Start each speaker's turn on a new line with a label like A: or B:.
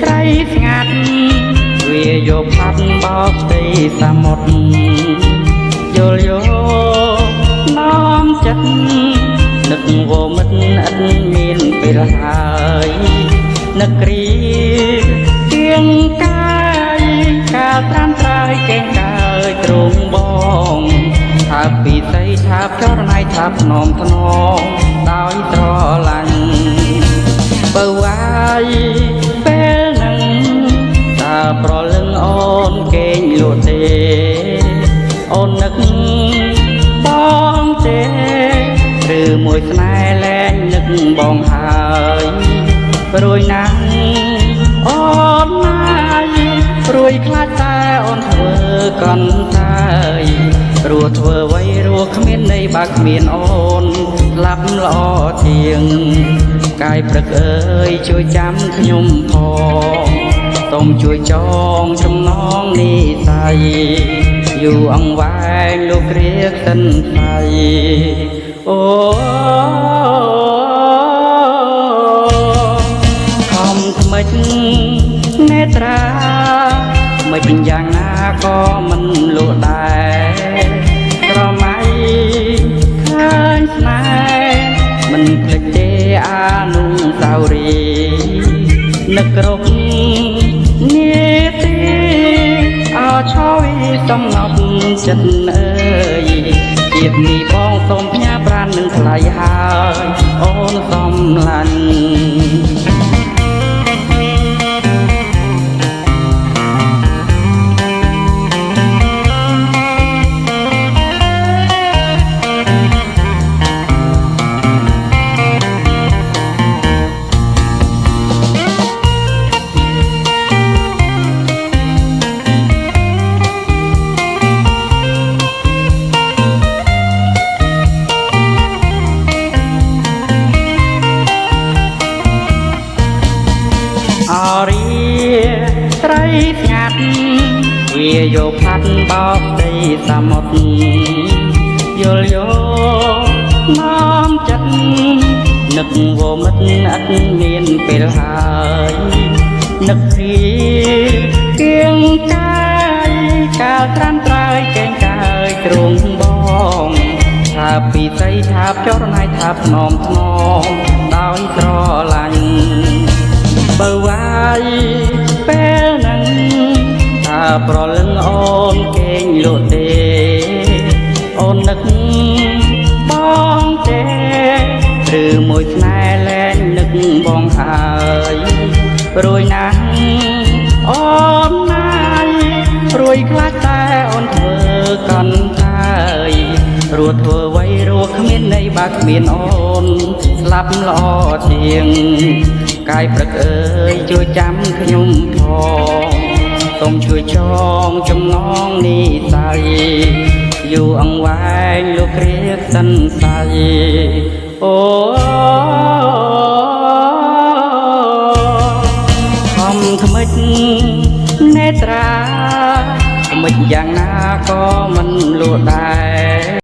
A: ត្រីស្ងាត់វាយកផាត់បោកទីសមុទ្រយល់យកនាំចិត្តនឹកវមិត្តឥតមានពេលហើយនឹកគ្រាជាងកាយកាលត្រាំត្រើយកេងកើយទ្រង់បងថាពីស័យថាចរណៃថាភ្នំថ្នមដោយស្រឡាញ់បើវាយពេលនឹងតើប្រលឹងអូនកេងលក់ទេអូននឹកបងទេឬមួយស្នេហ៍លែងនឹកបងហើយព្រួយណាស់អូនណាយព្រួយខ្លាចតែអូនធ្វើកន្តើយព្រោះធ្វើអ្វីរស់គ្មានន័យបើគ្មានអូនស្លាប់ល្អជាងកាយព្រឹកអើយជួយចាំខ្ញុំផងសូមជួយចងចំណងនិស័យយូរអង្វែងលោកគ្រាក្សិនស្័យអូខំថ្មិចនេត្រាមិនយ៉ាងណាក៏មិនលក់ដែរក្រមៃឃើញស្នេហ៍មិនភ្លេចទេអានុស្សាវរីយ៍នឹកគ្រប់នាទីអោឆយសំណប់ចិត្តអើយជាតិនេះបងសូមផ្ញើប្រាណនឹងថ្លៃហើយអូនសំឡាញ់អរិយត្រីស្ងាត់វាយកផាត់បោកទីសមុទ្រយល់យកនាំចិត្តនឹកវមិត្តឥតមានពេលហើយនឹកព្រាគៀងកាយកាលត្រាំត្រើយកេងកើយទ្រង់បងថាពីស័យថាចរណៃថាភ្នំថ្នមដោយស្រឡាញ់បើវាយពេលនឹងថាប្រលឹងអូនកេងលក់ទេអូននឹកបងទេឬមួយស្នេហ៍លែងនឹកបងហើយព្រួយណាស់អូនណាយព្រួយខ្លាចតែអូនធ្វើកន្តើយរស់ធ្វើអ្វីរស់គ្មានន័យបើគ្មានអូនស្លាប់ល្អជាងកាយព្រឹកអើយជួយចាំខ្ញុំផងសូមជួយចងចំណងនិស័យយូរអង្វែងលោកគ្រាក្សិនស្័យអូខំថ្មិចនេត្រាថ្មិចយ៉ាងណាក៏មិនលក់ដែរ